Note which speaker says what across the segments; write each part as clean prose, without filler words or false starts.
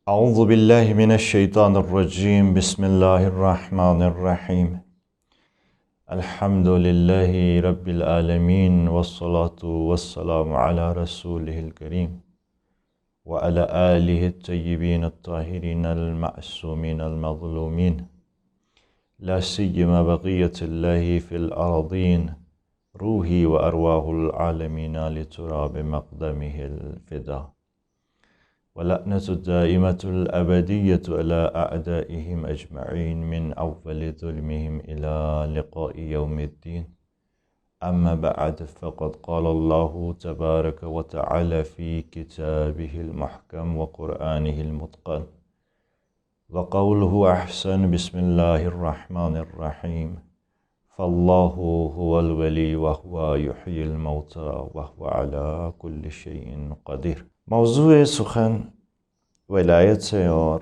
Speaker 1: اعوذ باللہ من الشیطان الرجیم بسم اللہ الرحمن الرحیم الحمد للہ رب العالمین والصلاة والسلام علی رسولہ الکریم وعلی آلہ الطیبین الطاہرین المعصومین المظلومین لا سیما بقیت اللہ فی الارضین روحی وارواح العالمین لتراب مقدمہ الفدا ولعنة الدائمة الأبدية على أعدائهم أجمعين من أول ظلمهم إلى لقاء يوم الدين. أما بعد فقد قال الله تبارك وتعالى في كتابه المحكم وقرآنه المتقن وقوله أحسن بسم الله الرحمن الرحيم فالله هو الولي وهو يحيي الموتى وهو على كل شيء قدير. موضوع سخن ولایت سے اور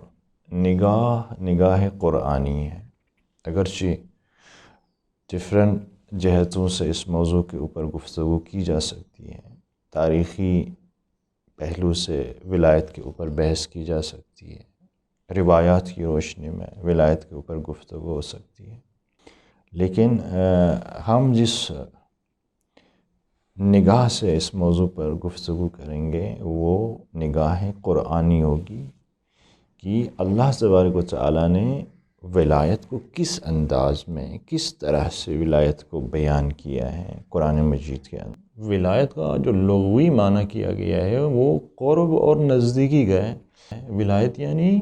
Speaker 1: نگاہ قرآنی ہے. اگرچہ ڈفرینٹ جہتوں سے اس موضوع کے اوپر گفتگو کی جا سکتی ہے، تاریخی پہلو سے ولایت کے اوپر بحث کی جا سکتی ہے، روایات کی روشنی میں ولایت کے اوپر گفتگو ہو سکتی ہے، لیکن ہم جس نگاہ سے اس موضوع پر گفتگو کریں گے وہ نگاہ قرآنی ہوگی کہ اللہ تبارک و تعالیٰ نے ولایت کو کس انداز میں، کس طرح سے ولایت کو بیان کیا ہے قرآن مجید کے اندر. ولایت کا جو لغوی معنی کیا گیا ہے وہ قرب اور نزدیکی کا ہے. ولایت یعنی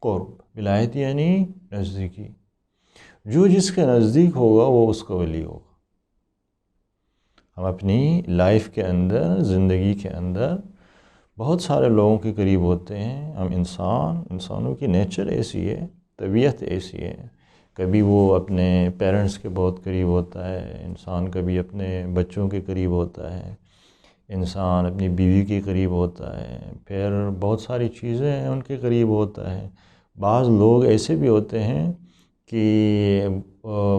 Speaker 1: قرب، ولایت یعنی نزدیکی. جو جس کے نزدیک ہوگا وہ اس کا ولی ہوگا. ہم اپنی لائف کے اندر، زندگی کے اندر بہت سارے لوگوں کے قریب ہوتے ہیں. ہم انسانوں کی نیچر ایسی ہے، طبیعت ایسی ہے. کبھی وہ اپنے پیرنٹس کے بہت قریب ہوتا ہے انسان، کبھی اپنے بچوں کے قریب ہوتا ہے انسان، اپنی بیوی کے قریب ہوتا ہے، پھر بہت ساری چیزیں ہیں ان کے قریب ہوتا ہے. بعض لوگ ایسے بھی ہوتے ہیں کہ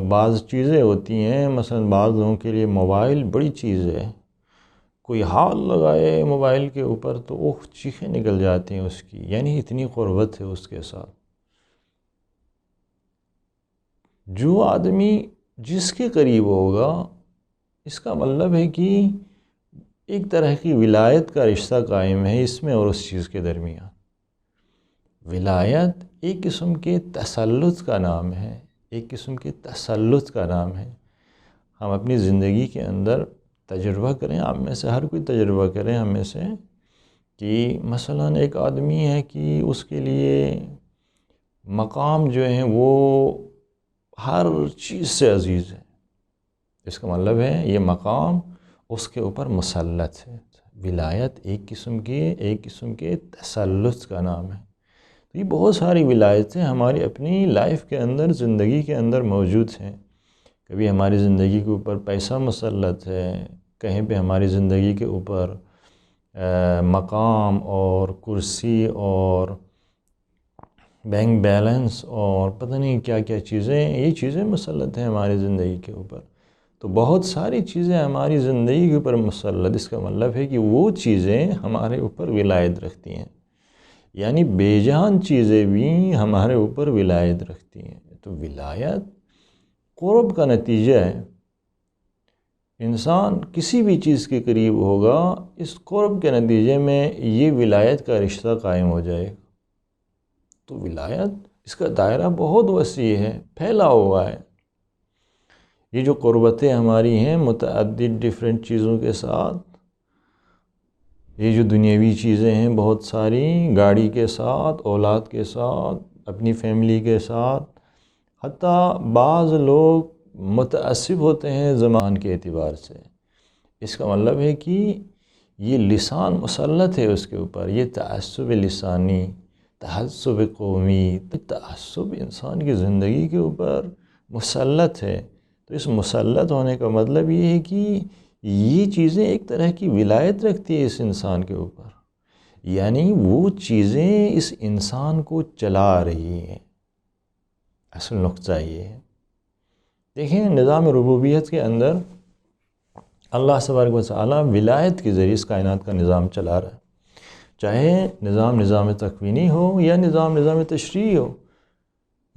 Speaker 1: بعض چیزیں ہوتی ہیں، مثلا بعض لوگوں کے لیے موبائل بڑی چیز ہے. کوئی ہاتھ لگائے موبائل کے اوپر تو وہ چیخیں نکل جاتی ہیں اس کی، یعنی اتنی قربت ہے اس کے ساتھ. جو آدمی جس کے قریب ہوگا، اس کا مطلب ہے کہ ایک طرح کی ولایت کا رشتہ قائم ہے اس میں اور اس چیز کے درمیان. ولایت ایک قسم کے تسلط کا نام ہے، ایک قسم کے تسلط کا نام ہے. ہم اپنی زندگی کے اندر تجربہ کریں، آپ میں سے ہر کوئی تجربہ کریں ہم میں سے، کہ مثلا ایک آدمی ہے کہ اس کے لیے مقام جو ہیں وہ ہر چیز سے عزیز ہے. اس کا مطلب ہے یہ مقام اس کے اوپر مسلط ہے. ولایت ایک قسم کے تسلط کا نام ہے. تو یہ بہت ساری ولایتیں ہماری اپنی لائف کے اندر، زندگی کے اندر موجود ہیں. کبھی ہماری زندگی کے اوپر پیسہ مسلط ہے، کہیں پہ ہماری زندگی کے اوپر مقام اور کرسی اور بینک بیلنس اور پتہ نہیں کیا کیا چیزیں، یہ چیزیں مسلط ہیں ہماری زندگی کے اوپر. تو بہت ساری چیزیں ہماری زندگی کے اوپر مسلط، اس کا مطلب ہے کہ وہ چیزیں ہمارے اوپر ولایت رکھتی ہیں، یعنی بے جان چیزیں بھی ہمارے اوپر ولایت رکھتی ہیں. تو ولایت قرب کا نتیجہ ہے. انسان کسی بھی چیز کے قریب ہوگا، اس قرب کے نتیجے میں یہ ولایت کا رشتہ قائم ہو جائے. تو ولایت، اس کا دائرہ بہت وسیع ہے، پھیلا ہوا ہے. یہ جو قربتیں ہماری ہیں متعدد ڈیفرنٹ چیزوں کے ساتھ، یہ جو دنیاوی چیزیں ہیں بہت ساری، گاڑی کے ساتھ، اولاد کے ساتھ، اپنی فیملی کے ساتھ، حتیٰ بعض لوگ متعصب ہوتے ہیں زبان کے اعتبار سے. اس کا مطلب ہے کہ یہ لسان مسلط ہے اس کے اوپر، یہ تعصب لسانی، تعصب قومی، تعصب انسان کی زندگی کے اوپر مسلط ہے. تو اس مسلط ہونے کا مطلب یہ ہے کہ یہ چیزیں ایک طرح کی ولایت رکھتی ہے اس انسان کے اوپر، یعنی وہ چیزیں اس انسان کو چلا رہی ہیں. اصل نقطہ یہ ہے. دیکھیں نظام ربوبیت کے اندر اللہ تبارک و تعالیٰ ولایت کے ذریعے اس کائنات کا نظام چلا رہا ہے. چاہے نظام تکوینی ہو یا نظام تشریعی ہو.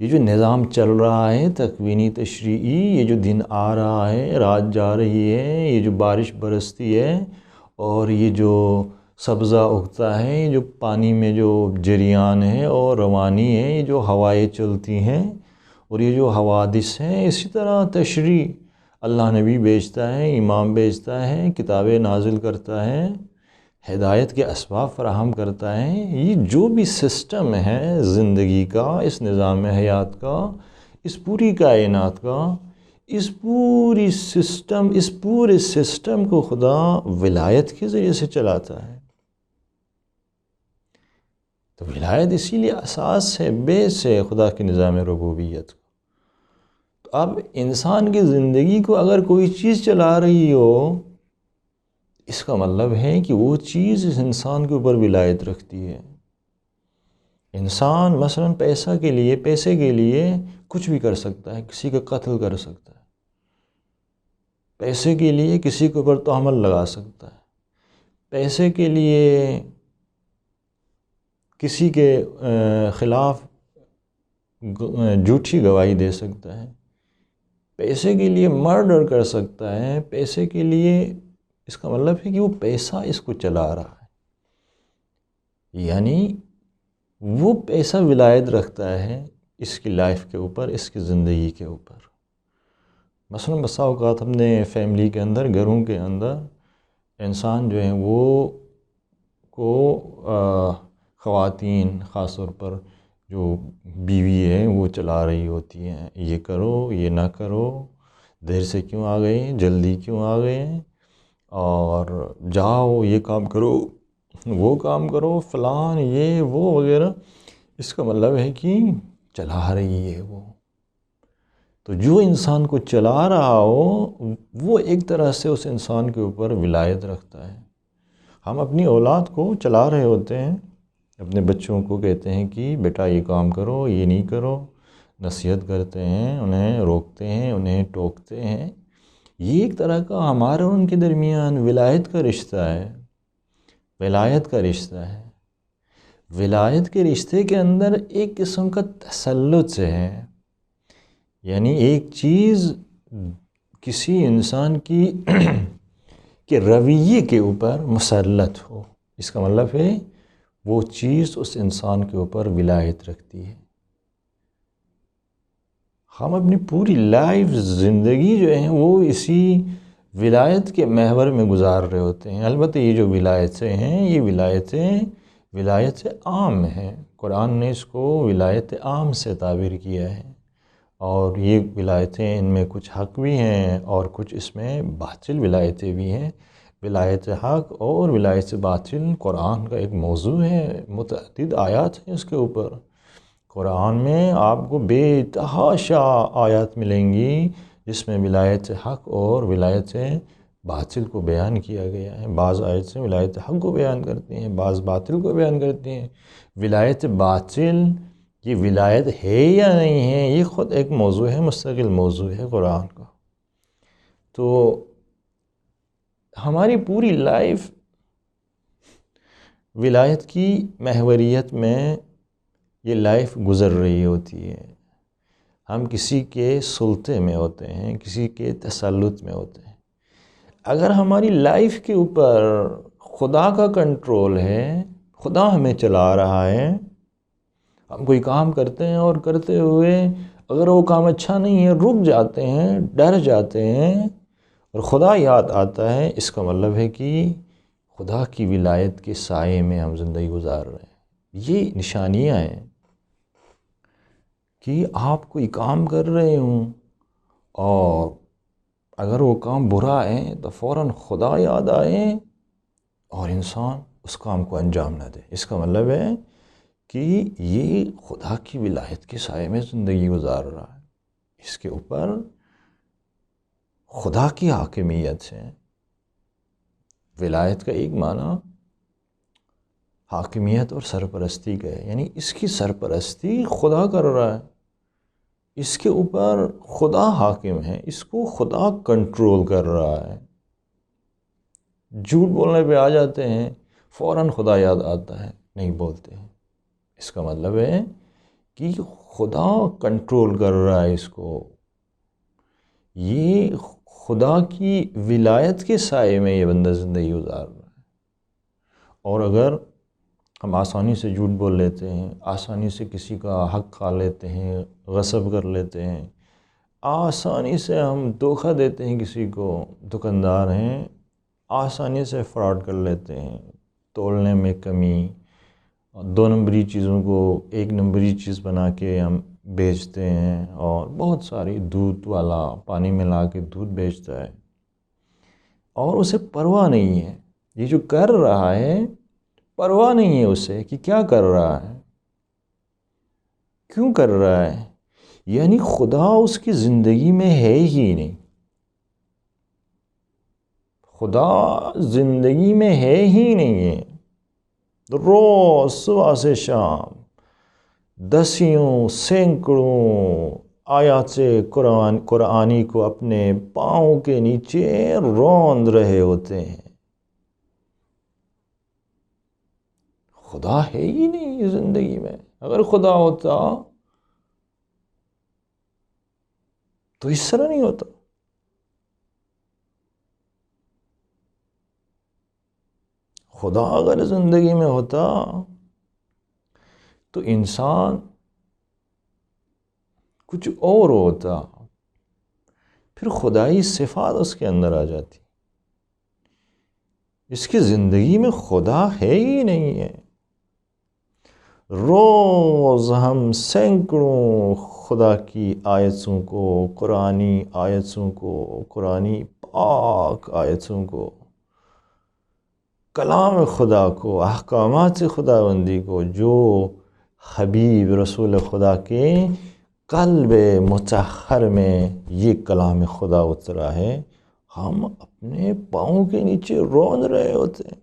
Speaker 1: یہ جو نظام چل رہا ہے تکوینی تشریعی، یہ جو دن آ رہا ہے، رات جا رہی ہے، یہ جو بارش برستی ہے، اور یہ جو سبزہ اگتا ہے، یہ جو پانی میں جو جریان ہے اور روانی ہے، یہ جو ہوائیں چلتی ہیں اور یہ جو حوادث ہیں، اسی طرح تشریع اللہ نبی بھیجتا ہے، امام بھیجتا ہے، کتابیں نازل کرتا ہے، ہدایت کے اسباب فراہم کرتا ہے. یہ جو بھی سسٹم ہے زندگی کا، اس نظام حیات کا، اس پوری کائنات کا، اس پورے سسٹم کو خدا ولایت کے ذریعے سے چلاتا ہے. تو ولایت اسی لیے اساس ہے، بیس ہے خدا کے نظام ربوبیت کا. تو اب انسان کی زندگی کو اگر کوئی چیز چلا رہی ہو، اس کا مطلب ہے کہ وہ چیز اس انسان کے اوپر ولایت رکھتی ہے. انسان مثلا پیسے کے لیے کچھ بھی کر سکتا ہے، کسی کا قتل کر سکتا ہے، پیسے کے لیے کسی کے اوپر تہمت لگا سکتا ہے، پیسے کے لیے کسی کے خلاف جھوٹی گواہی دے سکتا ہے، پیسے کے لیے مرڈر کر سکتا ہے. پیسے کے لیے، اس کا مطلب ہے کہ وہ پیسہ اس کو چلا رہا ہے، یعنی وہ پیسہ ولایت رکھتا ہے اس کی لائف کے اوپر، اس کی زندگی کے اوپر. مثلا بسا اوقات اپنے فیملی کے اندر، گھروں کے اندر انسان جو ہیں وہ خواتین خاص طور پر جو بیوی ہے وہ چلا رہی ہوتی ہیں، یہ کرو، یہ نہ کرو، دیر سے کیوں آ گئے، جلدی کیوں آ گئے، اور جاؤ یہ کام کرو، وہ کام کرو، فلان یہ وہ وغیرہ. اس کا مطلب ہے کہ چلا رہی ہے وہ. تو جو انسان کو چلا رہا ہو وہ ایک طرح سے اس انسان کے اوپر ولایت رکھتا ہے. ہم اپنی اولاد کو چلا رہے ہوتے ہیں، اپنے بچوں کو کہتے ہیں کہ بیٹا یہ کام کرو، یہ نہیں کرو، نصیحت کرتے ہیں، انہیں روکتے ہیں، انہیں ٹوکتے ہیں. یہ ایک طرح کا ہمارے اور ان کے درمیان ولایت کا رشتہ ہے. ولایت کا رشتہ ہے. ولایت کے رشتے کے اندر ایک قسم کا تسلط ہے، یعنی ایک چیز کسی انسان کی کے رویے کے اوپر مسلط ہو. اس کا مطلب ہے وہ چیز اس انسان کے اوپر ولایت رکھتی ہے. ہم اپنی پوری لائف، زندگی جو ہے وہ اسی ولایت کے محور میں گزار رہے ہوتے ہیں. البتہ یہ جو ولایتیں ہیں، یہ ولایت عام ہیں. قرآن نے اس کو ولایت عام سے تعبیر کیا ہے، اور یہ ولایتیں، ان میں کچھ حق بھی ہیں اور کچھ اس میں باطل ولایتیں بھی ہیں. ولایت حق اور ولایت باطل قرآن کا ایک موضوع ہے، متعدد آیات ہیں اس کے اوپر. قرآن میں آپ کو بے تحاشا آیات ملیں گی جس میں ولایت حق اور ولایت باطل کو بیان کیا گیا ہے. بعض آیتیں ولایت حق کو بیان کرتی ہیں، بعض باطل کو بیان کرتی ہیں. ولایت باطل یہ ولایت ہے یا نہیں ہے، یہ خود ایک موضوع ہے، مستقل موضوع ہے قرآن کا. تو ہماری پوری لائف ولایت کی محوریت میں یہ لائف گزر رہی ہوتی ہے. ہم کسی کے سلطے میں ہوتے ہیں، کسی کے تسلط میں ہوتے ہیں. اگر ہماری لائف کے اوپر خدا کا کنٹرول ہے، خدا ہمیں چلا رہا ہے، ہم کوئی کام کرتے ہیں اور کرتے ہوئے اگر وہ کام اچھا نہیں ہے رک جاتے ہیں، ڈر جاتے ہیں اور خدا یاد آتا ہے، اس کا مطلب ہے کہ خدا کی ولایت کے سائے میں ہم زندگی گزار رہے ہیں. یہ نشانیاں ہیں کہ آپ کوئی کام کر رہے ہوں اور اگر وہ کام برا ہے تو فوراً خدا یاد آئے اور انسان اس کام کو انجام نہ دے. اس کا مطلب ہے کہ یہ خدا کی ولایت کے سائے میں زندگی گزار رہا ہے. اس کے اوپر خدا کی حاکمیت ہے. ولایت کا ایک معنی حاکمیت اور سرپرستی کا ہے، یعنی اس کی سرپرستی خدا کر رہا ہے، اس کے اوپر خدا حاکم ہے، اس کو خدا کنٹرول کر رہا ہے. جھوٹ بولنے پہ آ جاتے ہیں، فوراً خدا یاد آتا ہے، نہیں بولتے ہیں۔ اس کا مطلب ہے کہ خدا کنٹرول کر رہا ہے اس کو، یہ خدا کی ولایت کے سائے میں یہ بندہ زندگی گزار رہا ہے۔ اور اگر ہم آسانی سے جھوٹ بول لیتے ہیں، آسانی سے کسی کا حق کھا لیتے ہیں، غصب کر لیتے ہیں، آسانی سے ہم دھوکہ دیتے ہیں کسی کو، دکاندار ہیں آسانی سے فراڈ کر لیتے ہیں، تولنے میں کمی، دو نمبری چیزوں کو ایک نمبری چیز بنا کے ہم بیچتے ہیں، اور بہت ساری دودھ والا پانی ملا کے دودھ بیچتا ہے اور اسے پرواہ نہیں ہے، یہ جو کر رہا ہے پرواہ نہیں ہے اسے کہ کیا کر رہا ہے، کیوں کر رہا ہے، یعنی خدا اس کی زندگی میں ہے ہی نہیں، خدا زندگی میں ہے ہی نہیں ہے۔ روز صبح سے شام دسیوں سینکڑوں آیات سے قرآنی کو اپنے پاؤں کے نیچے روند رہے ہوتے ہیں، خدا ہے ہی نہیں زندگی میں۔ اگر خدا ہوتا تو اس طرح نہیں ہوتا۔ خدا اگر زندگی میں ہوتا تو انسان کچھ اور ہوتا، پھر خدائی صفات اس کے اندر آ جاتی۔ اس کی زندگی میں خدا ہے ہی نہیں ہے۔ روز ہم سینکڑوں خدا کی آیتوں کو، قرآنی آیتوں کو، قرآنی پاک آیتوں کو، کلام خدا کو، احکامات خداوندی کو، جو حبیب رسول خدا کے قلب مطہر میں یہ کلام خدا اترا ہے، ہم اپنے پاؤں کے نیچے روند رہے ہوتے ہیں۔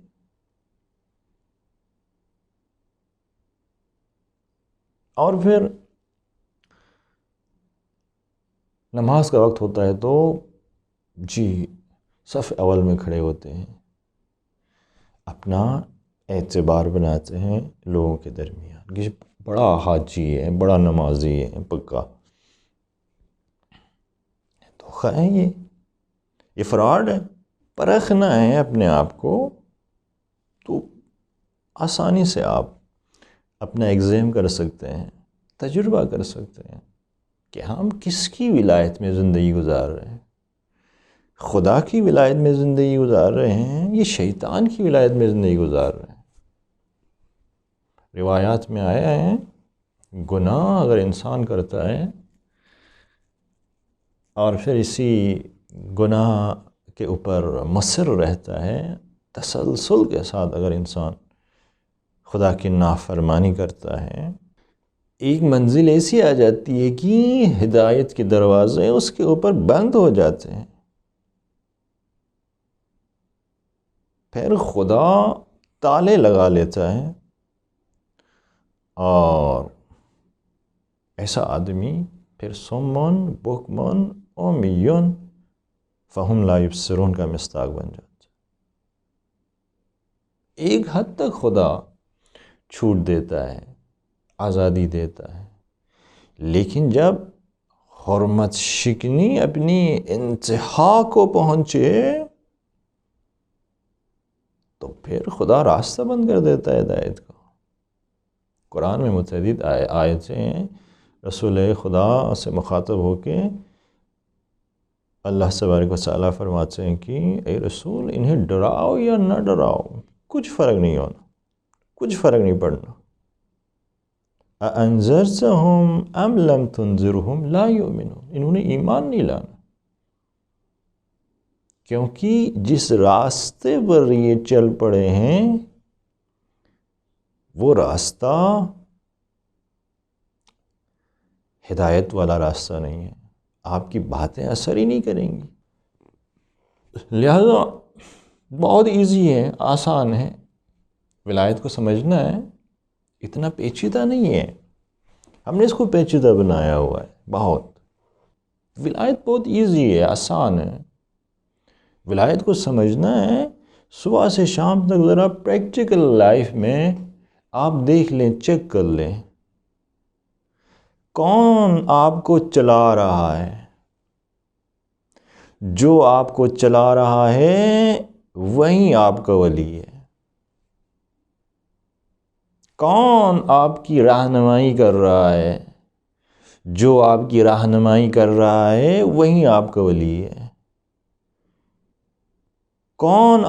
Speaker 1: اور پھر نماز کا وقت ہوتا ہے تو جی صف اول میں کھڑے ہوتے ہیں، اپنا اعتبار بناتے ہیں لوگوں کے درمیان کہ بڑا حاجی ہے، بڑا نمازی ہے، پکا۔ دھوکہ ہے یہ فراڈ ہے۔ پرکھنا ہے اپنے آپ کو تو آسانی سے آپ اپنا ایگزام کر سکتے ہیں، تجربہ کر سکتے ہیں کہ ہم کس کی ولایت میں زندگی گزار رہے ہیں، خدا کی ولایت میں زندگی گزار رہے ہیں، یہ شیطان کی ولایت میں زندگی گزار رہے ہیں۔ روایات میں آیا ہے گناہ اگر انسان کرتا ہے اور پھر اسی گناہ کے اوپر مصر رہتا ہے، تسلسل کے ساتھ اگر انسان خدا کی نافرمانی کرتا ہے، ایک منزل ایسی آ جاتی ہے کہ ہدایت کے دروازے اس کے اوپر بند ہو جاتے ہیں، پھر خدا تالے لگا لیتا ہے، اور ایسا آدمی پھر سمن بکمن امیون فہم لا یبصرون کا مصداق بن جاتا ہے۔ ایک حد تک خدا چھوٹ دیتا ہے، آزادی دیتا ہے، لیکن جب حرمت شکنی اپنی انتہا کو پہنچے تو پھر خدا راستہ بند کر دیتا ہے ہدایت کا۔ قرآن میں متعدد آیتیں ہیں، رسول خدا سے مخاطب ہو کے اللہ تبارک و تعالیٰ فرماتے ہیں کہ اے رسول انہیں ڈراؤ یا نہ ڈراؤ، کچھ فرق نہیں ہونا، کچھ فرق نہیں پڑنا۔ اَأَنذَرْتَهُمْ أَمْ لَمْ تُنذِرْهُمْ لَا يُؤْمِنُونَ، انہوں نے ایمان نہیں لانا، کیونکہ جس راستے پر یہ چل پڑے ہیں وہ راستہ ہدایت والا راستہ نہیں ہے، آپ کی باتیں اثر ہی نہیں کریں گی۔ لہذا بہت ایزی ہے، آسان ہے، ولایت کو سمجھنا ہے، اتنا پیچیدہ نہیں ہے۔ ہم نے اس کو پیچیدہ بنایا ہوا ہے بہت۔ ولایت بہت ایزی ہے، آسان ہے، ولایت کو سمجھنا ہے صبح سے شام تک ذرا پریکٹیکل لائف میں آپ دیکھ لیں، چیک کر لیں، کون آپ کو چلا رہا ہے؟ جو آپ کو چلا رہا ہے وہی آپ کا ولی ہے۔ کون آپ کی رہنمائی کر رہا ہے؟ جو آپ کی رہنمائی کر رہا ہے وہی آپ کا ولی ہے۔ کون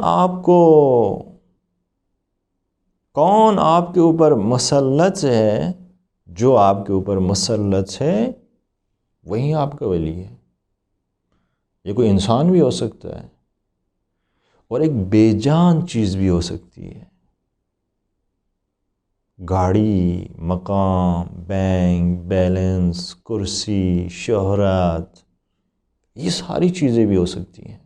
Speaker 1: آپ کے اوپر مسلط ہے؟ جو آپ کے اوپر مسلط ہے وہی آپ کا ولی ہے۔ یہ کوئی انسان بھی ہو سکتا ہے اور ایک بے جان چیز بھی ہو سکتی ہے۔ گاڑی، مقام، بینک بیلنس، کرسی، شہرت، یہ ساری چیزیں بھی ہو سکتی ہیں۔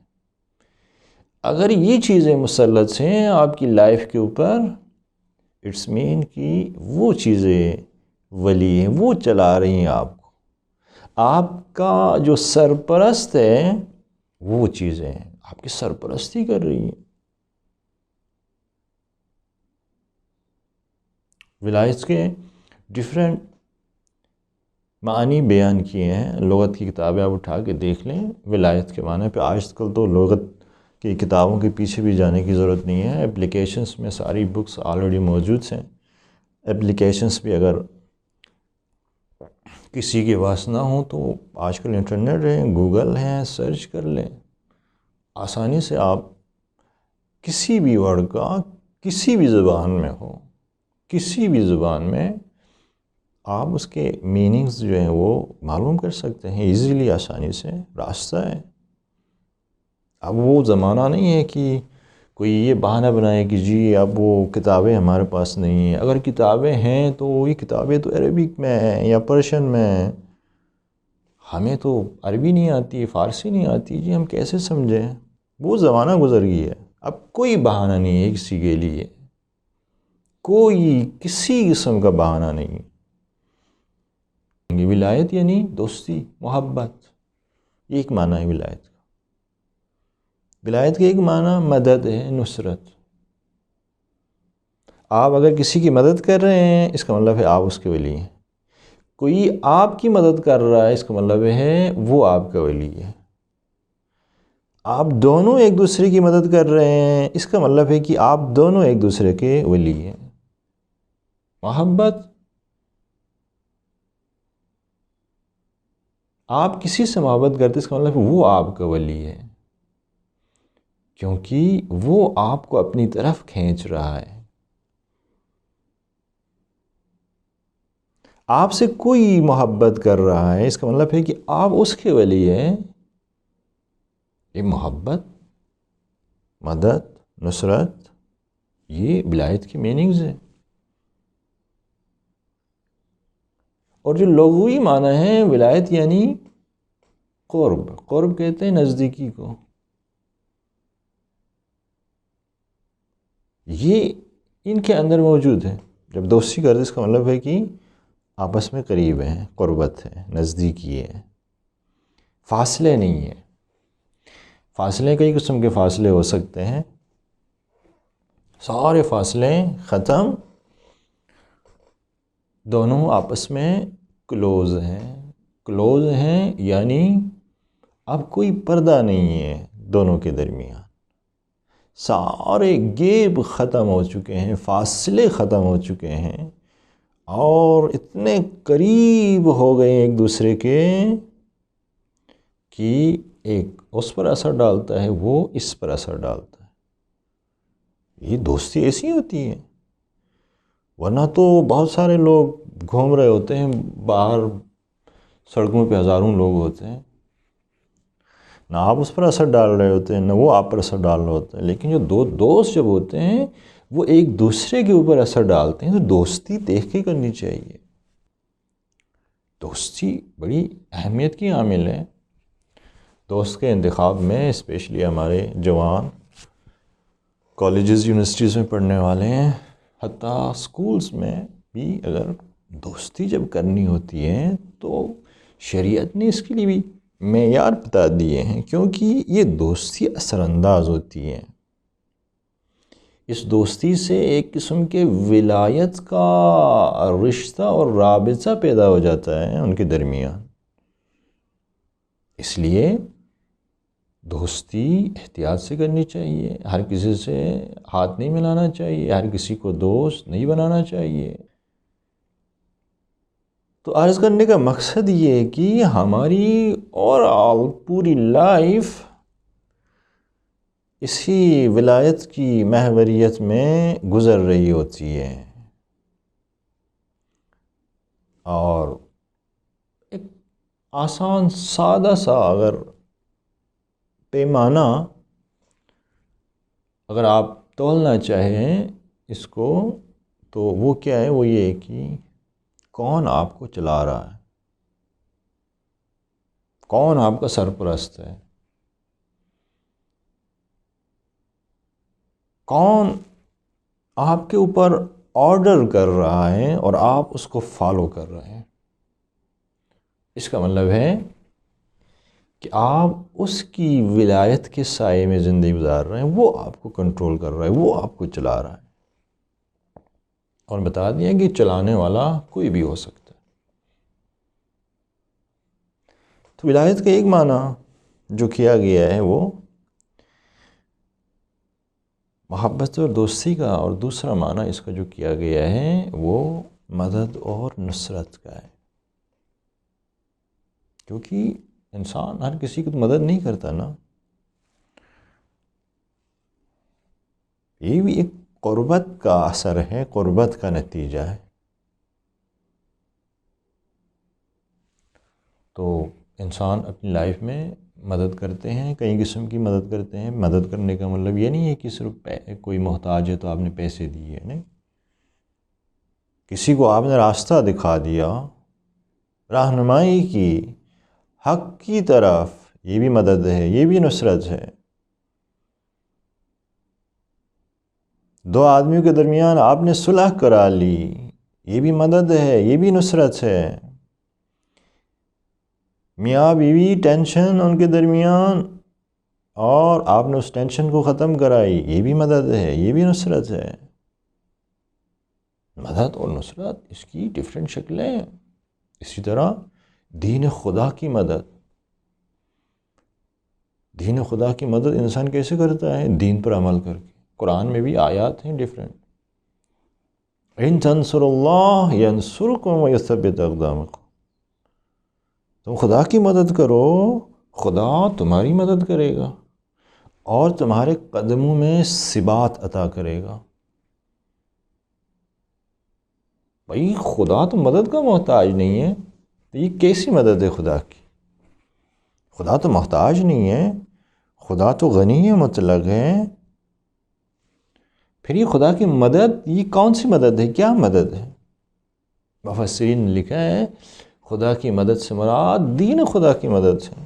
Speaker 1: اگر یہ چیزیں مسلط ہیں آپ کی لائف کے اوپر، اٹس مین کہ وہ چیزیں ولی ہیں، وہ چلا رہی ہیں آپ کو۔ آپ کا جو سرپرست ہے وہ چیزیں آپ کی سرپرستی کر رہی ہیں۔ ولایت کے ڈیفرنٹ معنی بیان کیے ہیں۔ لغت کی کتابیں آپ اٹھا کے دیکھ لیں ولایت کے معنی پہ۔ آج کل تو لغت کی کتابوں کے پیچھے بھی جانے کی ضرورت نہیں ہے، اپلیکیشنز میں ساری بکس آلریڈی موجود ہیں۔ اپلیکیشنز بھی اگر کسی کے پاس نہ ہوں تو آج کل انٹرنیٹ ہے، گوگل ہے، سرچ کر لیں، آسانی سے آپ کسی بھی ورڈ کا کسی بھی زبان میں ہو، کسی بھی زبان میں آپ اس کے میننگز جو ہیں وہ معلوم کر سکتے ہیں ایزیلی، آسانی سے۔ راستہ ہے۔ اب وہ زمانہ نہیں ہے کہ کوئی یہ بہانہ بنائے کہ جی اب وہ کتابیں ہمارے پاس نہیں ہیں۔ اگر کتابیں ہیں تو یہ کتابیں تو عربک میں ہیں یا پرشین میں ہیں، ہمیں تو عربی نہیں آتی، فارسی نہیں آتی، جی ہم کیسے سمجھیں؟ وہ زمانہ گزر گئی ہے۔ اب کوئی بہانہ نہیں ہے کسی کے لیے، کوئی کسی قسم کا بہانہ نہیں۔ ولایت یعنی دوستی، محبت، یہ ایک معنی ہے ولایت کا۔ ولایت کا ایک معنی مدد ہے، نصرت۔ آپ اگر کسی کی مدد کر رہے ہیں اس کا مطلب ہے آپ اس کے ولی ہیں۔ کوئی آپ کی مدد کر رہا ہے اس کا مطلب ہے وہ آپ کا ولی ہے۔ آپ دونوں ایک دوسرے کی مدد کر رہے ہیں اس کا مطلب ہے کہ آپ دونوں ایک دوسرے کے ولی ہیں۔ محبت، آپ کسی سے محبت کرتے اس کا مطلب ہے وہ آپ کا ولی ہے، کیونکہ وہ آپ کو اپنی طرف کھینچ رہا ہے۔ آپ سے کوئی محبت کر رہا ہے اس کا مطلب ہے کہ آپ اس کے ولی ہیں۔ یہ محبت، مدد، نصرت، یہ ولایت کی میننگز ہیں۔ اور جو لغوی معنی ہے ولایت یعنی قرب، قرب کہتے ہیں نزدیکی کو۔ یہ ان کے اندر موجود ہے۔ جب دوستی کرتے اس کا مطلب ہے کہ آپس میں قریب ہیں، قربت ہے، نزدیکی ہے، فاصلے نہیں ہیں۔ فاصلے کئی قسم کے فاصلے ہو سکتے ہیں، سارے فاصلے ختم، دونوں آپس میں کلوز ہیں۔ کلوز ہیں یعنی اب کوئی پردہ نہیں ہے دونوں کے درمیان، سارے گیپ ختم ہو چکے ہیں، فاصلے ختم ہو چکے ہیں، اور اتنے قریب ہو گئے ایک دوسرے کے کہ ایک اس پر اثر ڈالتا ہے، وہ اس پر اثر ڈالتا ہے۔ یہ دوستی ایسی ہوتی ہے، ورنہ تو بہت سارے لوگ گھوم رہے ہوتے ہیں باہر، سڑکوں پہ ہزاروں لوگ ہوتے ہیں، نہ آپ اس پر اثر ڈال رہے ہوتے ہیں نہ وہ آپ پر اثر ڈال رہے ہوتے ہیں، لیکن جو دو دوست جب ہوتے ہیں وہ ایک دوسرے کے اوپر اثر ڈالتے ہیں، تو دوستی دیکھ کے کرنی چاہیے۔ دوستی بڑی اہمیت کی عامل ہے۔ دوست کے انتخاب میں اسپیشلی ہمارے جوان کالجز یونیورسٹیز میں پڑھنے والے ہیں، حتیٰ سکولز میں بھی اگر دوستی جب کرنی ہوتی ہے تو شریعت نے اس کے لیے بھی معیار بتا دیے ہیں، کیونکہ یہ دوستی اثر انداز ہوتی ہے۔ اس دوستی سے ایک قسم کے ولایت کا رشتہ اور رابطہ پیدا ہو جاتا ہے ان کے درمیان۔ اس لیے دوستی احتیاط سے کرنی چاہیے، ہر کسی سے ہاتھ نہیں ملانا چاہیے، ہر کسی کو دوست نہیں بنانا چاہیے۔ تو عرض کرنے کا مقصد یہ ہے کہ ہماری اور پوری لائف اسی ولایت کی محوریت میں گزر رہی ہوتی ہے، اور ایک آسان سادہ سا اگر پیمانہ اگر آپ تولنا چاہیں اس کو، تو وہ کیا ہے؟ وہ یہ ہے کہ کون آپ کو چلا رہا ہے، کون آپ کا سرپرست ہے، کون آپ کے اوپر آرڈر کر رہا ہے اور آپ اس کو فالو کر رہے ہیں۔ اس کا مطلب ہے کہ آپ اس کی ولایت کے سائے میں زندگی گزار رہے ہیں، وہ آپ کو کنٹرول کر رہا ہے، وہ آپ کو چلا رہا ہے۔ اور بتا دیا کہ چلانے والا کوئی بھی ہو سکتا ہے۔ تو ولایت کا ایک معنی جو کیا گیا ہے وہ محبت اور دوستی کا، اور دوسرا معنی اس کا جو کیا گیا ہے وہ مدد اور نصرت کا ہے، کیونکہ انسان ہر کسی کو مدد نہیں کرتا نا۔ یہ بھی ایک قربت کا اثر ہے، قربت کا نتیجہ ہے۔ تو انسان اپنی لائف میں مدد کرتے ہیں، کئی قسم کی مدد کرتے ہیں۔ مدد کرنے کا مطلب یہ نہیں ہے کہ صرف کوئی محتاج ہے تو آپ نے پیسے دیے، نہیں۔ کسی کو آپ نے راستہ دکھا دیا، رہنمائی کی حق کی طرف، یہ بھی مدد ہے، یہ بھی نصرت ہے۔ دو آدمیوں کے درمیان آپ نے صلح کرا لی، یہ بھی مدد ہے، یہ بھی نصرت ہے۔ میاں بیوی ٹینشن ان کے درمیان، اور آپ نے اس ٹینشن کو ختم کرائی، یہ بھی مدد ہے، یہ بھی نصرت ہے۔ مدد اور نصرت اس کی ڈیفرنٹ شکلیں ہیں۔ اسی طرح دین خدا کی مدد، دین خدا کی مدد انسان کیسے کرتا ہے؟ دین پر عمل کر کے۔ قرآن میں بھی آیات ہیں ڈیفرنٹ۔ ان تنصروا اللہ ینصرکم ویثبت اقدامکم، تم خدا کی مدد کرو، خدا تمہاری مدد کرے گا اور تمہارے قدموں میں ثبات عطا کرے گا۔ بھائی خدا تو مدد کا محتاج نہیں ہے، تو یہ کیسی مدد ہے خدا کی؟ خدا تو محتاج نہیں ہے، خدا تو غنی ہے، مطلق ہے۔ پھر یہ خدا کی مدد، یہ کون سی مدد ہے؟ کیا مدد ہے؟ مفسرین نے لکھا ہے خدا کی مدد سے مراد دین خدا کی مدد ہے۔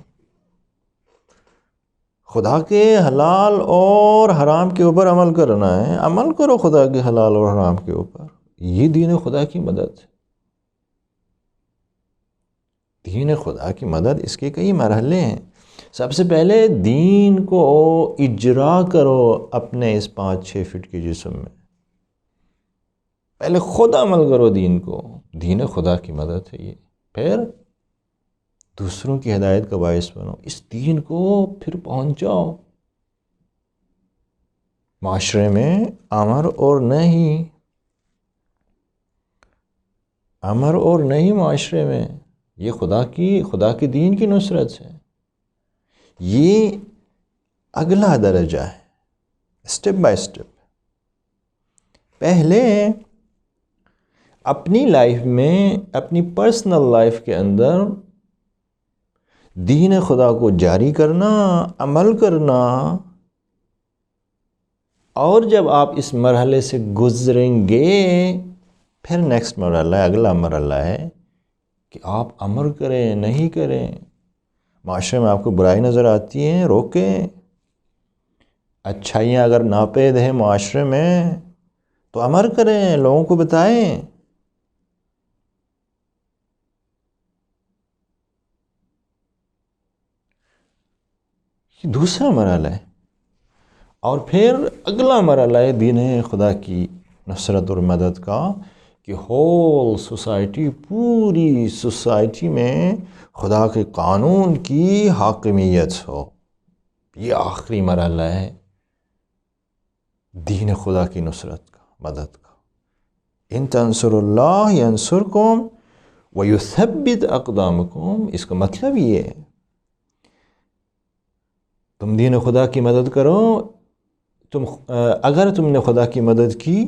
Speaker 1: خدا کے حلال اور حرام کے اوپر عمل کرنا ہے، عمل کرو خدا کے حلال اور حرام کے اوپر، یہ دین خدا کی مدد ہے۔ دین خدا کی مدد، اس کے کئی مرحلے ہیں۔ سب سے پہلے دین کو اجرا کرو اپنے اس 5-6 فٹ کے جسم میں، پہلے خود عمل کرو دین کو، دین خدا کی مدد ہے یہ۔ پھر دوسروں کی ہدایت کا باعث بنو، اس دین کو پھر پہنچاؤ معاشرے میں۔ امر اور نہیں، امر اور نہیں معاشرے میں، یہ خدا کے دین کی نصرت ہے۔ یہ اگلا درجہ ہے، اسٹیپ بائی اسٹیپ۔ پہلے اپنی لائف میں، اپنی پرسنل لائف کے اندر دین خدا کو جاری کرنا، عمل کرنا، اور جب آپ اس مرحلے سے گزریں گے پھر نیکسٹ مرحلہ ہے، اگلا مرحلہ ہے کہ آپ امر کریں، نہیں کریں۔ معاشرے میں آپ کو برائی نظر آتی ہے، روکیں۔ اچھائیاں اگر ناپید ہیں معاشرے میں تو امر کریں، لوگوں کو بتائیں۔ یہ دوسرا مرحلہ ہے۔ اور پھر اگلا مرحلہ ہے دین خدا کی نصرت اور مدد کا، کہ ہول سوسائٹی، پوری سوسائٹی میں خدا کے قانون کی حاکمیت ہو۔ یہ آخری مرحلہ ہے دین خدا کی نصرت کا، مدد کا۔ ان تنصر اللہ ینصرکم ویثبت اقدامکم، اس کا مطلب یہ ہے تم دین خدا کی مدد کرو، اگر تم نے خدا کی مدد کی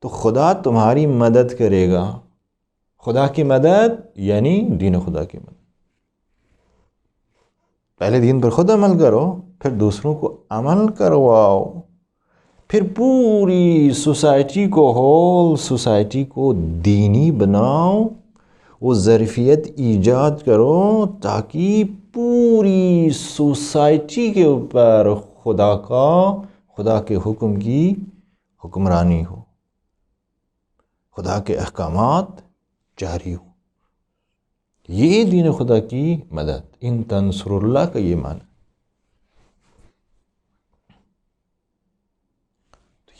Speaker 1: تو خدا تمہاری مدد کرے گا۔ خدا کی مدد یعنی دین خدا کی مدد۔ پہلے دین پر خود عمل کرو، پھر دوسروں کو عمل کرواؤ، پھر پوری سوسائٹی کو، ہول سوسائٹی کو دینی بناؤ، وہ ظرفیت ایجاد کرو تاکہ پوری سوسائٹی کے اوپر خدا کے حکم کی حکمرانی ہو، خدا کے احکامات جاری ہوں۔ یہ دین خدا کی مدد، ان تنصر اللہ کا یہ معنی۔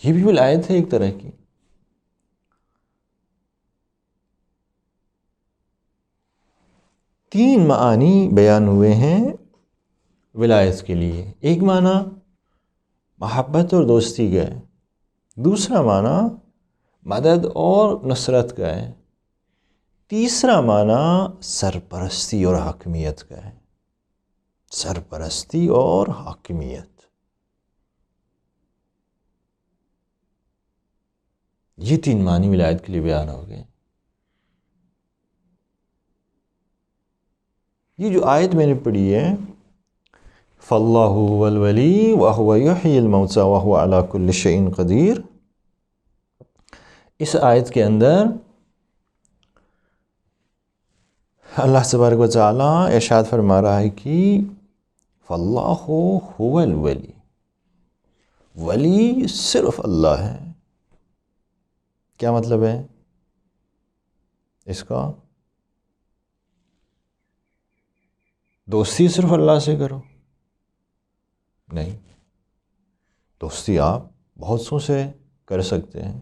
Speaker 1: یہ بھی ولایت ہے ایک طرح کی۔ تین معانی بیان ہوئے ہیں ولایت کے لیے۔ ایک معنی محبت اور دوستی کا ہے، دوسرا معنی مدد اور نصرت کا ہے، تیسرا معنی سرپرستی اور حاکمیت کا ہے، سرپرستی اور حاکمیت۔ یہ تین معنی ولایت کے لیے بیان ہو گئے۔ یہ جو آیت میں نے پڑھی ہے، فَاللَّهُ هُوَ الْوَلِيُّ وَهُوَ يُحْيِي الْمَوْتَى وَهُوَ عَلَى كُلِّ شَيْءٍ قَدِيرٌ، اس آیت کے اندر اللہ تبارک و تعالیٰ ارشاد فرما رہا ہے کہ فَاللَّهُ هُوَ الْوَلِيُّ، ولی صرف اللہ ہے۔ کیا مطلب ہے اس کا؟ دوستی صرف اللہ سے کرو؟ نہیں، دوستی آپ بہت سو سے کر سکتے ہیں۔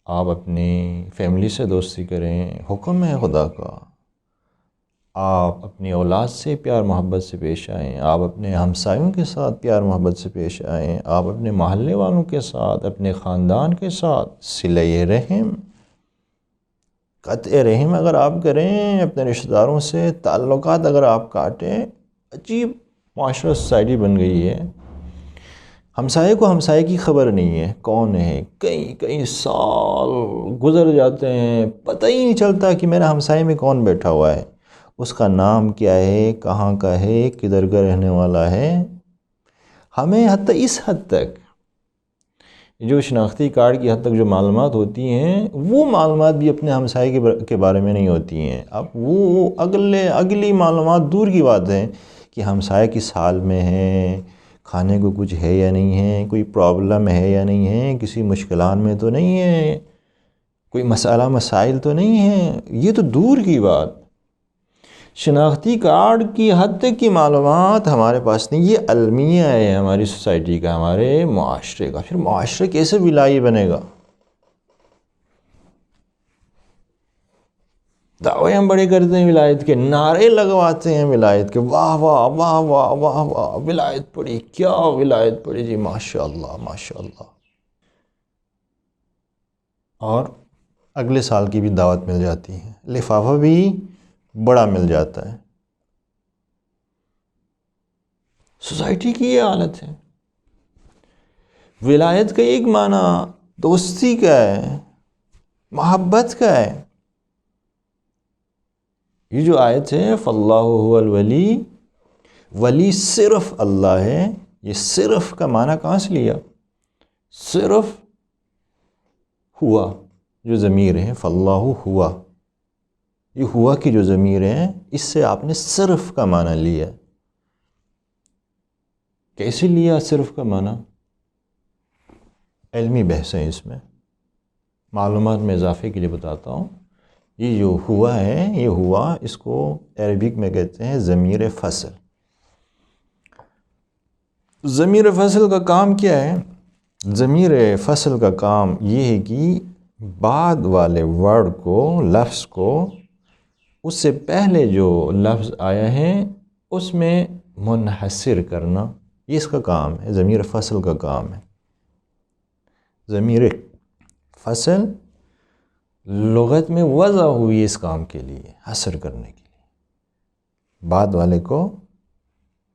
Speaker 1: آپ اپنی فیملی سے دوستی کریں، حکم ہے خدا کا۔ آپ اپنی اولاد سے پیار محبت سے پیش آئیں، آپ اپنے ہمسایوں کے ساتھ پیار محبت سے پیش آئیں، آپ اپنے محلے والوں کے ساتھ، اپنے خاندان کے ساتھ صلہ رحم، قطع رحم اگر آپ کریں، اپنے رشتہ داروں سے تعلقات اگر آپ کاٹیں، عجیب معاشرہ سوسائٹی بن گئی ہے۔ ہمسائے کو ہمسائے کی خبر نہیں ہے کون ہے، کئی سال گزر جاتے ہیں، پتہ ہی نہیں چلتا کہ میرا ہمسائے میں کون بیٹھا ہوا ہے، اس کا نام کیا ہے، کہاں کا ہے، کدھر کا رہنے والا ہے۔ ہمیں حتیٰ اس حد تک جو شناختی کارڈ کی حد تک جو معلومات ہوتی ہیں، وہ معلومات بھی اپنے ہمسائے کے بارے میں نہیں ہوتی ہیں۔ اب وہ اگلی معلومات دور کی بات ہے کہ ہمسائے کس حال میں ہے، کھانے کو کچھ ہے یا نہیں ہے، کوئی پرابلم ہے یا نہیں ہے، کسی مشکلات میں تو نہیں ہے، کوئی مسائل تو نہیں ہے، یہ تو دور کی بات۔ شناختی کارڈ کی حد تک کی معلومات ہمارے پاس نہیں، یہ المیہ ہے ہماری سوسائٹی کا، ہمارے معاشرے کا۔ پھر معاشرہ کیسے ولائی بنے گا؟ دعوے ہم بڑے کرتے ہیں ولایت کے، نعرے لگواتے ہیں ولایت کے، واہ واہ واہ واہ واہ واہ، ولایت پڑھی، کیا ولایت پڑھی جی، ماشاء اللہ ماشاء اللہ۔ اور اگلے سال کی بھی دعوت مل جاتی ہے، لفافہ بھی بڑا مل جاتا ہے۔ سوسائٹی کی یہ حالت ہے۔ ولایت کا ایک معنی دوستی کا ہے، محبت کا ہے۔ یہ جو آیت ہے فَاللَّهُ هُوَ الْوَلِيُّ، ولی صرف اللہ ہے، یہ صرف کا معنی کہاں سے لیا؟ صرف ہوا جو ضمیر ہے، فَاللَّهُ ہوا، یہ ہوا کی جو ضمیر ہے، اس سے آپ نے صرف کا معنی لیا۔ کیسے لیا صرف کا معنی؟ علمی بحث ہے اس میں، معلومات میں اضافے کے لیے بتاتا ہوں۔ یہ جو ہوا ہے، یہ ہوا، اس کو عربک میں کہتے ہیں ضمیر فصل۔ ضمیر فصل کا کام کیا ہے؟ ضمیر فصل کا کام یہ ہے کہ بعد والے ورڈ کو، لفظ کو، اس سے پہلے جو لفظ آیا ہے اس میں منحصر کرنا، یہ اس کا کام ہے، ضمیر فصل کا کام ہے۔ ضمیر فصل لغت میں وضع ہوئی اس کام کے لیے، حصر کرنے کے لیے، بعد والے کو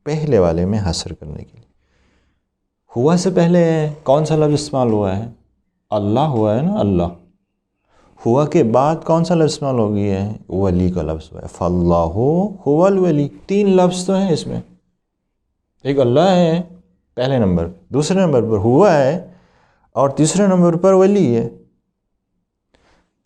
Speaker 1: پہلے والے میں حصر کرنے کے لیے۔ ہوا سے پہلے کون سا لفظ استعمال ہوا ہے؟ اللہ ہوا ہے نا، اللہ۔ ہوا کے بعد کون سا لفظ استعمال ہو گیا ہے؟ ولی کا لفظ ہوا ہے، فاللہ هو الولی۔ 3 لفظ تو ہیں اس میں، ایک اللہ ہے پہلے نمبر، دوسرے نمبر پر ہوا ہے، اور تیسرے نمبر پر ولی ہے۔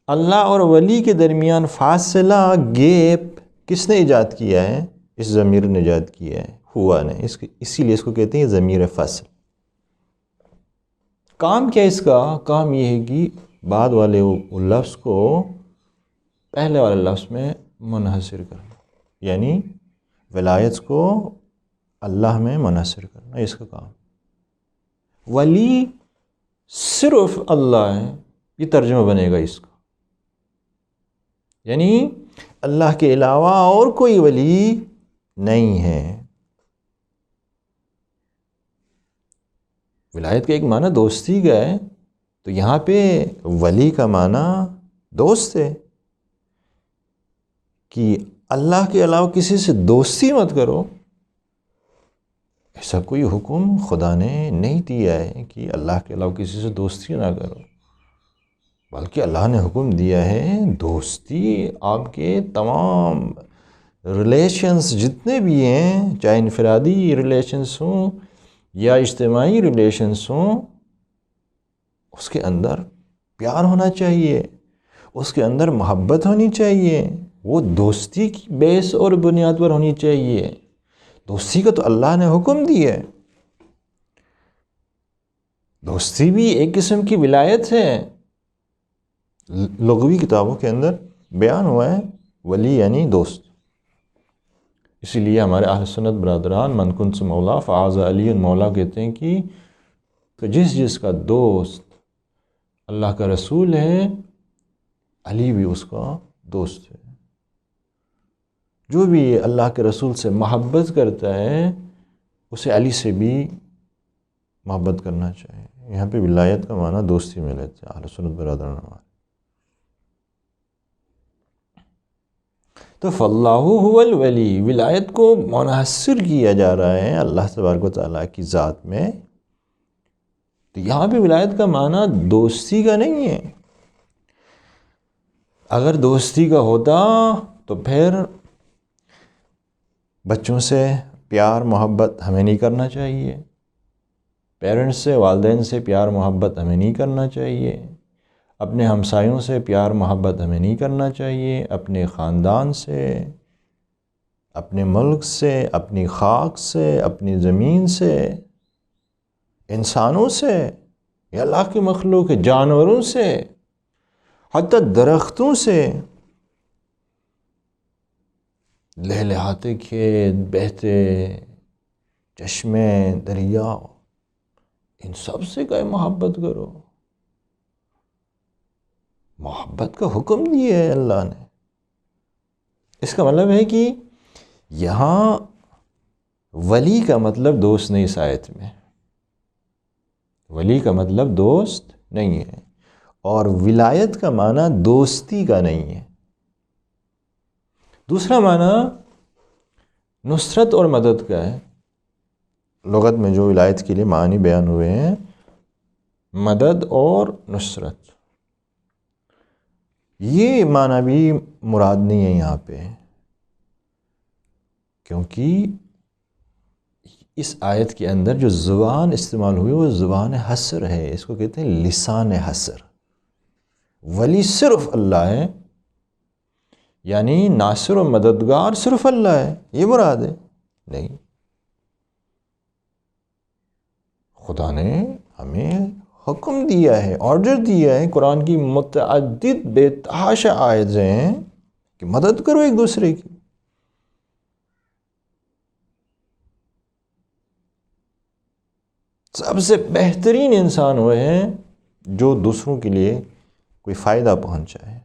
Speaker 1: اللہ اور ولی کے درمیان فاصلہ، گیپ کس نے ایجاد کیا ہے؟ اس ضمیر نے ایجاد کیا ہے، ہوا نے، اسی لیے اس کو کہتے ہیں ضمیر فصل۔ کام کیا اس کا؟ کام یہ ہے کہ بعد والے لفظ کو پہلے والے لفظ میں منحصر کرنا، یعنی ولایت کو اللہ میں منحصر کرنا، اس کا کام۔ ولی صرف اللہ ہے، یہ ترجمہ بنے گا اس کا، یعنی اللہ کے علاوہ اور کوئی ولی نہیں ہے۔ ولایت کا ایک معنی دوستی کا ہے، تو یہاں پہ ولی کا معنی دوست ہے، کہ اللہ کے علاوہ کسی سے دوستی مت کرو، ایسا کوئی حکم خدا نے نہیں دیا ہے کہ اللہ کے علاوہ کسی سے دوستی نہ کرو، بلکہ اللہ نے حکم دیا ہے دوستی آپ کے تمام ریلیشنز جتنے بھی ہیں، چاہے انفرادی ریلیشنز ہوں یا اجتماعی ریلیشنز ہوں، اس کے اندر پیار ہونا چاہیے، اس کے اندر محبت ہونی چاہیے، وہ دوستی کی بیس اور بنیاد پر ہونی چاہیے۔ دوستی کا تو اللہ نے حکم دیا ہے، دوستی بھی ایک قسم کی ولایت ہے، لغوی کتابوں کے اندر بیان ہوا ہے، ولی یعنی دوست۔ اسی لیے ہمارے اہل سنت برادران من کنت مولا فعاذ علی مولا کہتے ہیں کہ جس کا دوست اللہ کا رسول ہے، علی بھی اس کا دوست ہے۔ جو بھی اللہ کے رسول سے محبت کرتا ہے اسے علی سے بھی محبت کرنا چاہیے۔ یہاں پہ ولایت کا معنی دوستی میں لیتے ہیں اہل سنت برادران ہمارے۔ تو فاللہ هو الولی، ولایت کو منحصر کیا جا رہا ہے اللہ تبارک و تعالیٰ کی ذات میں، تو یہاں پہ ولایت کا معنی دوستی کا نہیں ہے۔ اگر دوستی کا ہوتا تو پھر بچوں سے پیار محبت ہمیں نہیں کرنا چاہیے، پیرنٹس سے، والدین سے پیار محبت ہمیں نہیں کرنا چاہیے، اپنے ہمسایوں سے پیار محبت ہمیں نہیں کرنا چاہیے، اپنے خاندان سے، اپنے ملک سے، اپنی خاک سے، اپنی زمین سے، انسانوں سے، یا اللہ کی مخلوق جانوروں سے، حتی درختوں سے، لہلہاتے کھیت، بہتے چشمے، دریا، ان سب سے کہے محبت کرو۔ محبت کا حکم دیا ہے اللہ نے۔ اس کا مطلب ہے کہ یہاں ولی کا مطلب دوست نہیں، اس آیت میں ولی کا مطلب دوست نہیں ہے، اور ولایت کا معنی دوستی کا نہیں ہے۔ دوسرا معنی نصرت اور مدد کا ہے۔ لغت میں جو ولایت کے لیے معنی بیان ہوئے ہیں، مدد اور نصرت، یہ معنی بھی مراد نہیں ہے یہاں پہ، کیونکہ اس آیت کے اندر جو زبان استعمال ہوئی وہ زبان حصر ہے، اس کو کہتے ہیں لسان حصر۔ ولی صرف اللہ ہے، یعنی ناصر و مددگار صرف اللہ ہے، یہ مراد ہے نہیں۔ خدا نے ہمیں حکم دیا ہے، آرڈر دیا ہے، قرآن کی متعدد بے تحاشا آیتیں ہیں کہ مدد کرو ایک دوسرے کی۔ سب سے بہترین انسان وہ ہیں جو دوسروں کے لیے کوئی فائدہ پہنچائے.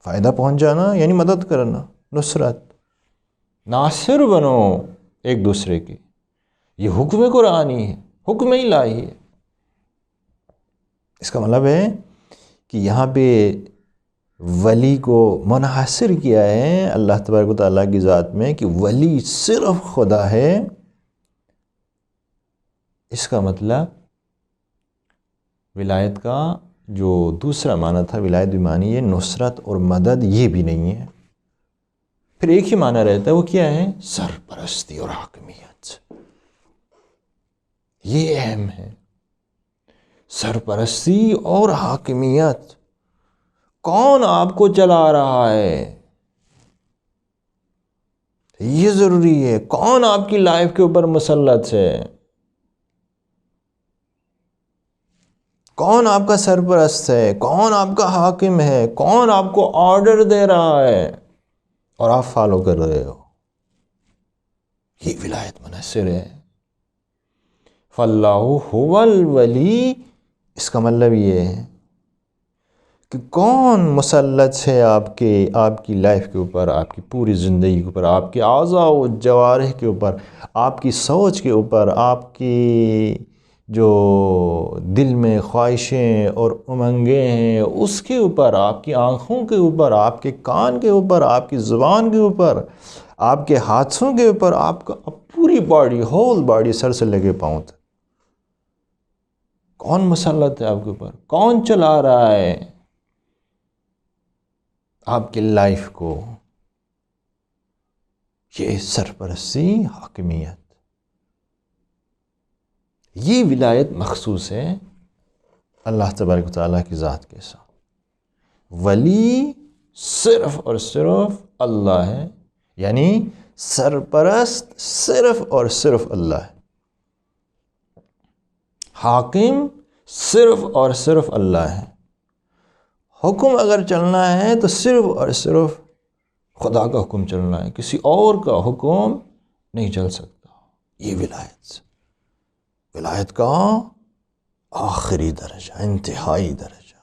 Speaker 1: فائدہ پہنچانا یعنی مدد کرنا، نصرت، ناصر بنو ایک دوسرے کی. یہ حکم قرآنی ہے، حکم الہی ہے. اس کا مطلب ہے کہ یہاں پہ ولی کو منحصر کیا ہے اللہ تبارک و تعالیٰ کی ذات میں کہ ولی صرف خدا ہے. اس کا مطلب ولایت کا جو دوسرا معنی تھا، ولایت بھی معنی یہ نصرت اور مدد یہ بھی نہیں ہے. پھر ایک ہی معنی رہتا ہے، وہ کیا ہے؟ سرپرستی اور حاکمیت. یہ اہم ہے، سرپرستی اور حاکمیت. کون آپ کو چلا رہا ہے یہ ضروری ہے. کون آپ کی لائف کے اوپر مسلط ہے، کون آپ کا سرپرست ہے، کون آپ کا حاکم ہے، کون آپ کو آرڈر دے رہا ہے اور آپ فالو کر رہے ہو. یہ ولایت منحصر ہے. فَاللَّهُ هُوَ الْوَلِي. اس کا مطلب یہ ہے کہ کون مسلط ہے آپ کی لائف کے اوپر، آپ کی پوری زندگی کے اوپر، آپ کے اعضاء و جوارح کے اوپر، آپ کی سوچ کے اوپر، آپ کی جو دل میں خواہشیں اور امنگیں ہیں اس کے اوپر، آپ کی آنکھوں کے اوپر، آپ کے کان کے اوپر، آپ کی زبان کے اوپر، آپ کے ہاتھوں کے اوپر، آپ کا پوری باڈی، ہول باڈی، سر سے لے کے پاؤں تک. کون مسلط ہے آپ کے اوپر؟ کون چلا رہا ہے آپ کی لائف کو؟ یہ سرپرستی، حاکمیت. یہ ولایت مخصوص ہے اللہ تبارک و تعالیٰ کی ذات کے ساتھ. ولی صرف اور صرف اللہ ہے، یعنی سرپرست صرف اور صرف اللہ ہے. حاکم صرف اور صرف اللہ ہے. حکم اگر چلنا ہے تو صرف اور صرف خدا کا حکم چلنا ہے، کسی اور کا حکم نہیں چل سکتا. یہ ولایت کا آخری درجہ، انتہائی درجہ.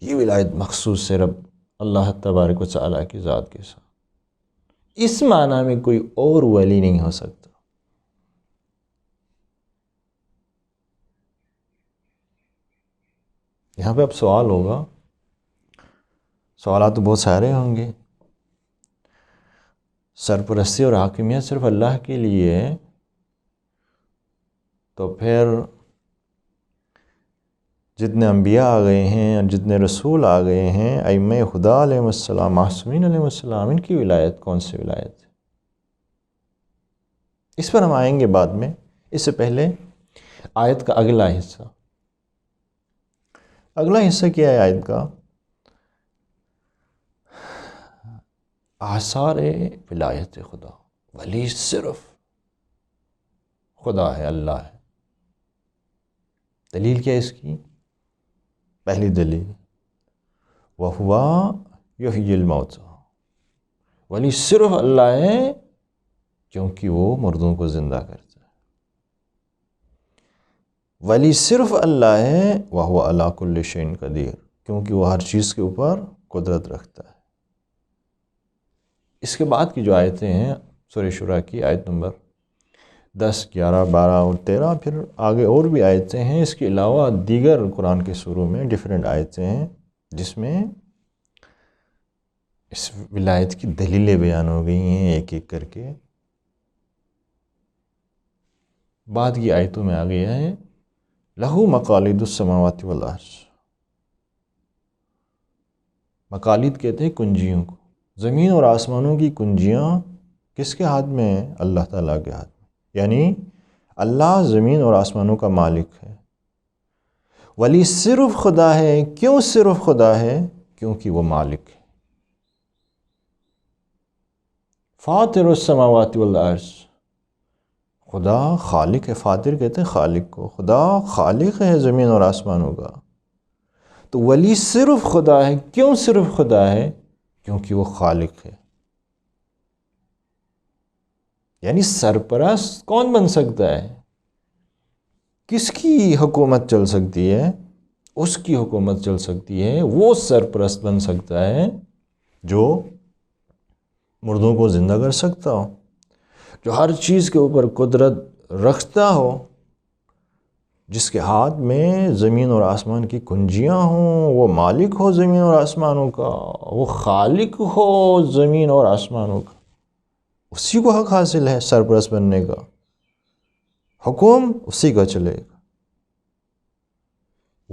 Speaker 1: یہ ولایت مخصوص ہے رب اللہ تبارک و تعالیٰ کی ذات کے ساتھ. اس معنی میں کوئی اور ولی نہیں ہو سکتا. یہاں پہ اب سوال ہوگا، سوالات تو بہت سارے ہوں گے. سرپرستی اور حاکمیت صرف اللہ کے لیے ہے، تو پھر جتنے انبیاء آ گئے ہیں اور جتنے رسول آ گئے ہیں، ائمہ خدا علیہ السلام، معصومین علیہ السلام، ان کی ولایت کون سی ولایت ہے؟ اس پر ہم آئیں گے بعد میں. اس سے پہلے آیت کا اگلا حصہ کیا ہے آیت کا؟ آثار ولایت خدا. ولی صرف خدا ہے، اللہ ہے. دلیل کیا ہے اس کی؟ پہلی دلیل وَهُوَ يُحْيِي الْمَوْتَى. ولی صرف اللہ ہے کیونکہ وہ مردوں کو زندہ کرتا ہے. ولی صرف اللہ ہے وَهُوَ عَلَىٰ كُلِّ شَيْءٍ قَدِيرٌ، کیونکہ وہ ہر چیز کے اوپر قدرت رکھتا ہے. اس کے بعد کی جو آیتیں ہیں سورہ شورى کی آیت نمبر 10، 11، 12 اور 13، پھر آگے اور بھی آیتیں ہیں. اس کے علاوہ دیگر قرآن کے سوروں میں ڈیفرنٹ آیتیں ہیں جس میں اس ولایت کی دلیلیں بیان ہو گئی ہیں ایک ایک کر کے. بعد کی آیتوں میں آ گیا ہے لَهُ مَقَالِدُ السَّمَاوَاتِ وَالْأَرْضِ. مقالید کہتے ہیں کنجیوں کو. زمین اور آسمانوں کی کنجیاں کس کے ہاتھ میں ہیں؟ اللہ تعالیٰ کے ہاتھ میں. یعنی اللہ زمین اور آسمانوں کا مالک ہے. ولی صرف خدا ہے. کیوں صرف خدا ہے؟ کیونکہ وہ مالک ہے. فاطر السماوات والارض. خدا خالق ہے. فاطر کہتے ہیں خالق کو. خدا خالق ہے زمین اور آسمانوں کا. تو ولی صرف خدا ہے. کیوں صرف خدا ہے؟ کیونکہ وہ خالق ہے. یعنی سرپرست کون بن سکتا ہے؟ کس کی حکومت چل سکتی ہے؟ اس کی حکومت چل سکتی ہے، وہ سرپرست بن سکتا ہے جو مردوں کو زندہ کر سکتا ہو، جو ہر چیز کے اوپر قدرت رکھتا ہو، جس کے ہاتھ میں زمین اور آسمان کی کنجیاں ہوں، وہ مالک ہو زمین اور آسمانوں کا، وہ خالق ہو زمین اور آسمانوں کا، اسی کو حق حاصل ہے سرپرست بننے کا، حکم اسی کا چلے گا۔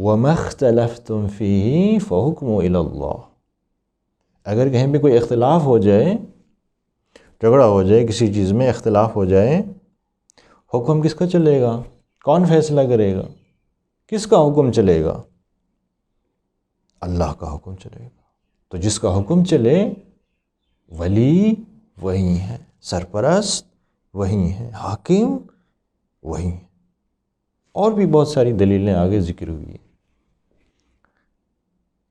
Speaker 1: وَمَا اخْتَلَفْتُمْ فِيهِ فَحُكْمُهُ إِلَى اللَّهِ، اگر کہیں پہ کوئی اختلاف ہو جائے، جھگڑا ہو جائے، کسی چیز میں اختلاف ہو جائے، حکم کس کا چلے گا؟ کون فیصلہ کرے گا؟ کس کا حکم چلے گا؟ اللہ کا حکم چلے گا۔ تو جس کا حکم چلے ولی وہی ہے، سرپرست وہی ہے، حاکم وہی ہے۔ اور بھی بہت ساری دلیلیں آگے ذکر ہوئی ہیں۔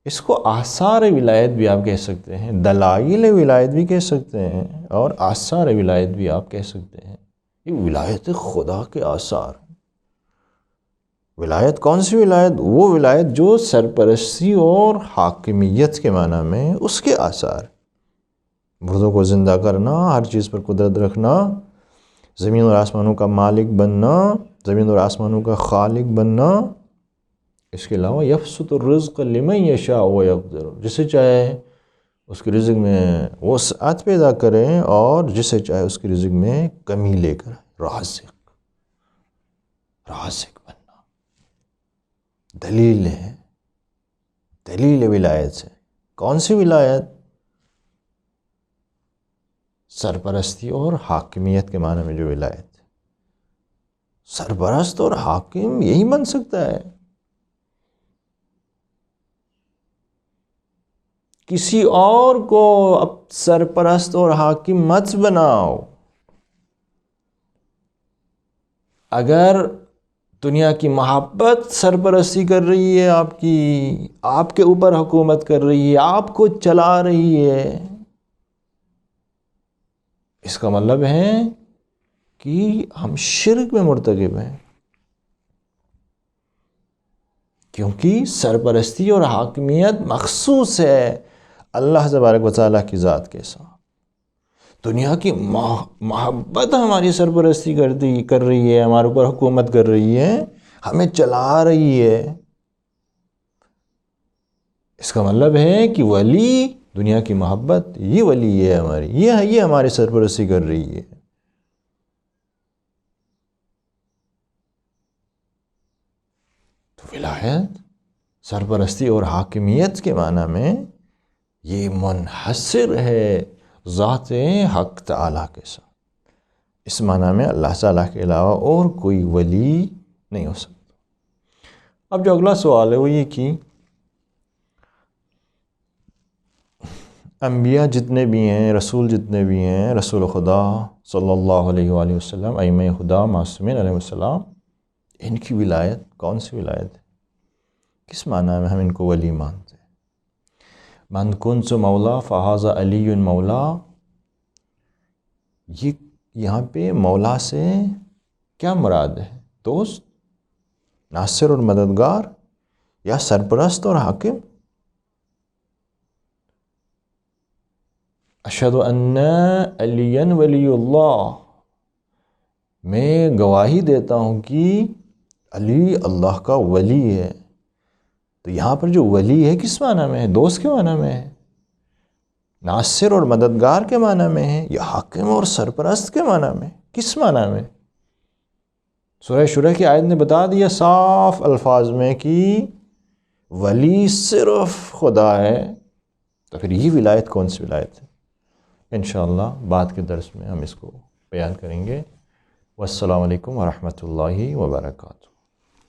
Speaker 1: اس کو آثار ولایت بھی آپ کہہ سکتے ہیں، دلائل ولایت بھی کہہ سکتے ہیں، اور آثار ولایت بھی آپ کہہ سکتے ہیں۔ یہ ولایت خدا کے آثار ہیں۔ ولایت کون سی ولایت؟ وہ ولایت جو سرپرستی اور حاکمیت کے معنی میں اس کے آثار، مردوں کو زندہ کرنا، ہر چیز پر قدرت رکھنا، زمین اور آسمانوں کا مالک بننا، زمین اور آسمانوں کا خالق بننا۔ اس کے علاوہ یبسط الرزق لمن یشاء ویقدر، جسے چاہے اس کے رزق میں وسعت پیدا کریں اور جسے چاہے اس کے رزق میں کمی لے کر رازق بننا۔ دلیل ہے، دلیل ولایت سے۔ کون سی ولایت؟ سرپرستی اور حاکمیت کے معنی میں جو ولایت ہے۔ سرپرست اور حاکم یہی بن سکتا ہے، کسی اور کو اب سرپرست اور حاکم مت بناؤ۔ اگر دنیا کی محبت سرپرستی کر رہی ہے آپ کی، آپ کے اوپر حکومت کر رہی ہے، آپ کو چلا رہی ہے، اس کا مطلب ہے کہ ہم شرک میں مرتکب ہیں، کیونکہ سرپرستی اور حاکمیت مخصوص ہے اللہ تبارک و تعالیٰ کی ذات کے ساتھ۔ دنیا کی محبت ہماری سرپرستی کر رہی ہے، ہمارے اوپر حکومت کر رہی ہے، ہمیں چلا رہی ہے۔ اس کا مطلب ہے کہ ولی، دنیا کی محبت، یہ ولی ہے ہماری، یہ ہماری سرپرستی کر رہی ہے۔ تو ولایت، سرپرستی اور حاکمیت کے معنی میں یہ منحصر ہے ذات حق تعالیٰ کے ساتھ۔ اس معنی میں اللہ تعالیٰ کے علاوہ اور کوئی ولی نہیں ہو سکتا۔ اب جو اگلا سوال ہے وہ یہ کہ انبیاء جتنے بھی ہیں، رسول جتنے بھی ہیں، رسول خدا صلی اللہ علیہ وآلہ وسلم، ائمہ خدا معصومین علیہ السلام، ان کی ولایت کون سی ولایت ہے؟ کس معنی میں ہم ان کو ولی مانتے ہیں؟ من کنت مولا فہذا علی مولا، یہ یہاں پہ مولا سے کیا مراد ہے؟ دوست، ناصر اور مددگار، یا سرپرست اور حاکم؟ اشہد ان علی ولی اللہ، میں گواہی دیتا ہوں کہ علی اللہ کا ولی ہے۔ تو یہاں پر جو ولی ہے کس معنی میں ہے؟ دوست کے معنی میں ہے، ناصر اور مددگار کے معنی میں ہے، یا حاکم اور سرپرست کے معنی میں؟ کس معنی میں؟ سورہ شورى کی آیت نے بتا دیا صاف الفاظ میں کہ ولی صرف خدا ہے۔ تو پھر یہ ولایت کون سی ولایت ہے؟ انشاءاللہ بعد کے درس میں ہم اس کو بیان کریں گے۔ والسلام علیکم ورحمۃ اللہ وبرکاتہ۔